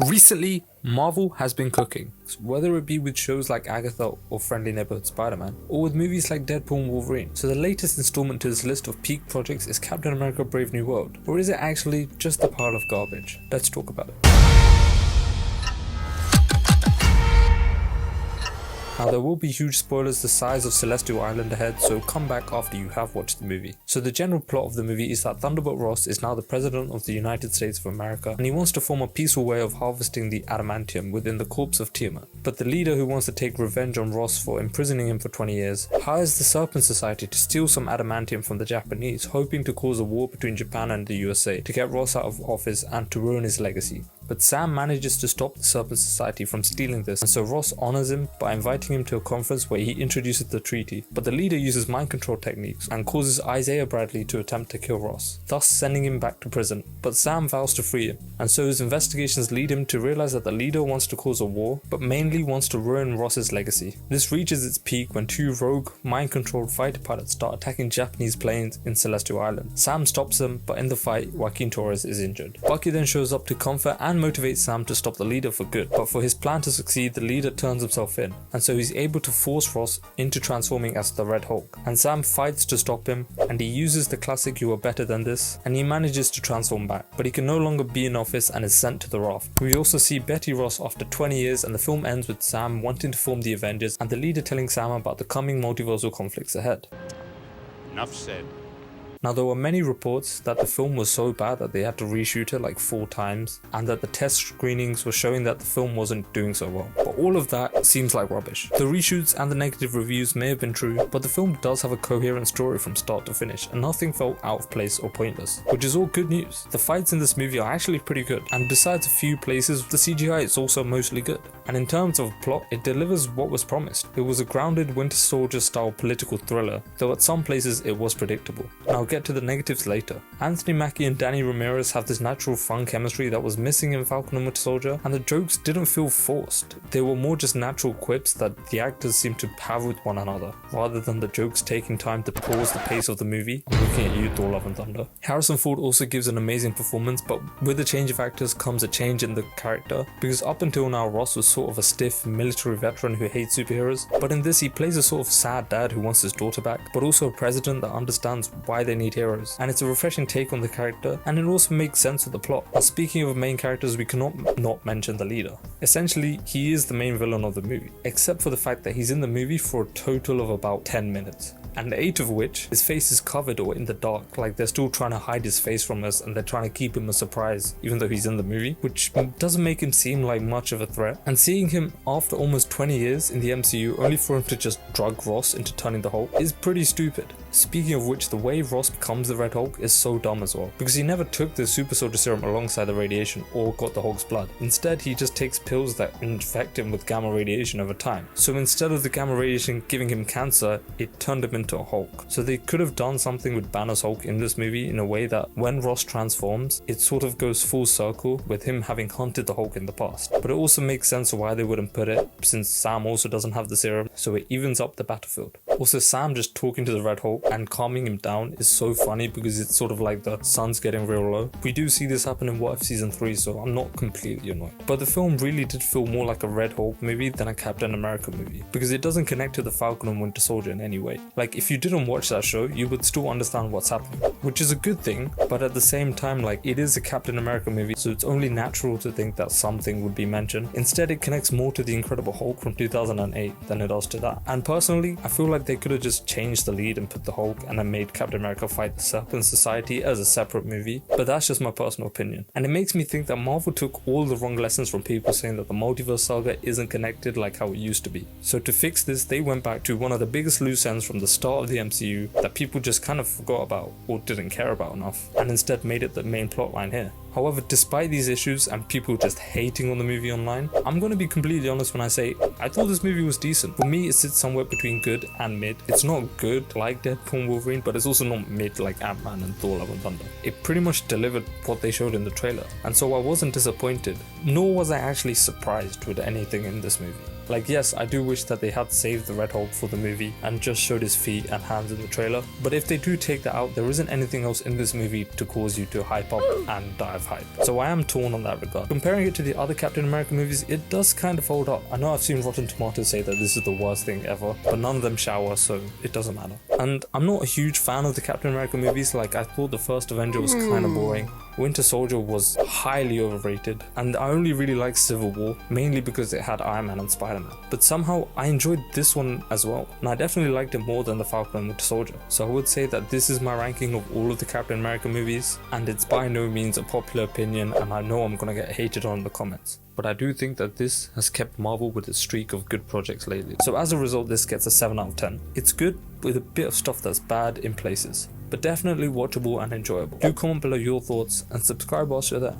Recently, Marvel has been cooking, whether it be with shows like Agatha or Friendly Neighborhood Spider-Man, or with movies like Deadpool and Wolverine. So the latest installment to this list of peak projects is Captain America Brave New World, or is it actually just a pile of garbage? Let's talk about it. Now there will be huge spoilers the size of Celestial Island ahead, so come back after you have watched the movie. So the general plot of the movie is that Thunderbolt Ross is now the President of the United States of America, and he wants to form a peaceful way of harvesting the adamantium within the corpse of Tiamat. But the leader, who wants to take revenge on Ross for imprisoning him for 20 years, hires the Serpent Society to steal some adamantium from the Japanese, hoping to cause a war between Japan and the USA to get Ross out of office and to ruin his legacy. But Sam manages to stop the Serpent Society from stealing this, and so Ross honors him by inviting him to a conference where he introduces the treaty. But the leader uses mind control techniques and causes Isaiah Bradley to attempt to kill Ross, thus sending him back to prison. But Sam vows to free him, and so his investigations lead him to realize that the leader wants to cause a war, but mainly wants to ruin Ross's legacy. This reaches its peak when two rogue, mind-controlled fighter pilots start attacking Japanese planes in Celestial Island. Sam stops them, but in the fight, Joaquin Torres is injured. Bucky then shows up to comfort and motivate Sam to stop the leader for good, but for his plan to succeed, the leader turns himself in, and so he's able to force Ross into transforming as the Red Hulk. And Sam fights to stop him, and he uses the classic "you are better than this," and he manages to transform back, but he can no longer be in office and is sent to the raft. We also see Betty Ross after 20 years, and the film ends with Sam wanting to form the Avengers and the leader telling Sam about the coming multiversal conflicts ahead. Enough said. Now there were many reports that the film was so bad that they had to reshoot it like 4 times, and that the test screenings were showing that the film wasn't doing so well. But all of that seems like rubbish. The reshoots and the negative reviews may have been true, but the film does have a coherent story from start to finish, and nothing felt out of place or pointless, which is all good news. The fights in this movie are actually pretty good, and besides a few places, the CGI is also mostly good. And in terms of plot, it delivers what was promised. It was a grounded Winter Soldier style political thriller, though at some places it was predictable. And I'll get to the negatives later. Anthony Mackie and Danny Ramirez have this natural fun chemistry that was missing in Falcon and Winter Soldier, and the jokes didn't feel forced. They were more just natural quips that the actors seemed to have with one another, rather than the jokes taking time to pause the pace of the movie. I'm looking at you, Thor: Love and Thunder. Harrison Ford also gives an amazing performance, but with the change of actors comes a change in the character, because up until now Ross was sort of a stiff military veteran who hates superheroes, but in this he plays a sort of sad dad who wants his daughter back, but also a president that understands why they need heroes. And it's a refreshing take on the character, and it also makes sense with the plot. Now, speaking of main characters, we cannot not mention the leader. Essentially, he is the main villain of the movie, except for the fact that he's in the movie for a total of about 10 minutes. And 8 of which his face is covered or in the dark, like they're still trying to hide his face from us and they're trying to keep him a surprise even though he's in the movie, which doesn't make him seem like much of a threat. And seeing him after almost 20 years in the MCU only for him to just drug Ross into turning the Hulk is pretty stupid. Speaking of which, the way Ross becomes the Red Hulk is so dumb as well, because he never took the super soldier serum alongside the radiation or got the Hulk's blood. Instead, he just takes pills that infect him with gamma radiation over time. So instead of the gamma radiation giving him cancer, it turned him into a Hulk. So they could have done something with Banner's Hulk in this movie in a way that when Ross transforms, it sort of goes full circle with him having hunted the Hulk in the past. But it also makes sense why they wouldn't put it, since Sam also doesn't have the serum, so it evens up the battlefield. Also, Sam just talking to the Red Hulk and calming him down is so funny because it's sort of like the sun's getting real low. We do see this happen in What If Season 3, so I'm not completely annoyed. But the film really did feel more like a Red Hulk movie than a Captain America movie, because it doesn't connect to the Falcon and Winter Soldier in any way. Like, if you didn't watch that show, you would still understand what's happening, which is a good thing, but at the same time, like, it is a Captain America movie, so it's only natural to think that something would be mentioned. Instead, it connects more to the Incredible Hulk from 2008 than it does to that. And personally, I feel like they could have just changed the lead and put the Hulk and then made Captain America fight the Serpent Society as a separate movie, but that's just my personal opinion. And it makes me think that Marvel took all the wrong lessons from people saying that the multiverse saga isn't connected like how it used to be. So to fix this, they went back to one of the biggest loose ends from the start of the MCU that people just kind of forgot about or didn't care about enough, and instead made it the main plotline here. However, despite these issues and people just hating on the movie online, I'm going to be completely honest when I say I thought this movie was decent. For me, it sits somewhere between good and mid. It's not good like Deadpool and Wolverine, but it's also not mid like Ant-Man and Thor: Love and Thunder. It pretty much delivered what they showed in the trailer, and so I wasn't disappointed, nor was I actually surprised with anything in this movie. Like, yes, I do wish that they had saved the Red Hulk for the movie and just showed his feet and hands in the trailer, but if they do take that out, there isn't anything else in this movie to cause you to hype up and die of hype. So I am torn on that regard. Comparing it to the other Captain America movies, it does kind of hold up. I know I've seen Rotten Tomatoes say that this is the worst thing ever, but none of them shower, so it doesn't matter. And I'm not a huge fan of the Captain America movies. Like, I thought the first Avenger was kind of boring. Winter Soldier was highly overrated, and I only really liked Civil War, mainly because it had Iron Man and Spider-Man. But somehow I enjoyed this one as well, and I definitely liked it more than the Falcon and Winter Soldier. So I would say that this is my ranking of all of the Captain America movies, and it's by no means a popular opinion, and I know I'm gonna get hated on in the comments. But I do think that this has kept Marvel with its streak of good projects lately. So as a result, this gets a 7 out of 10. It's good with a bit of stuff that's bad in places, but definitely watchable and enjoyable. Do comment below your thoughts and subscribe whilst you're there.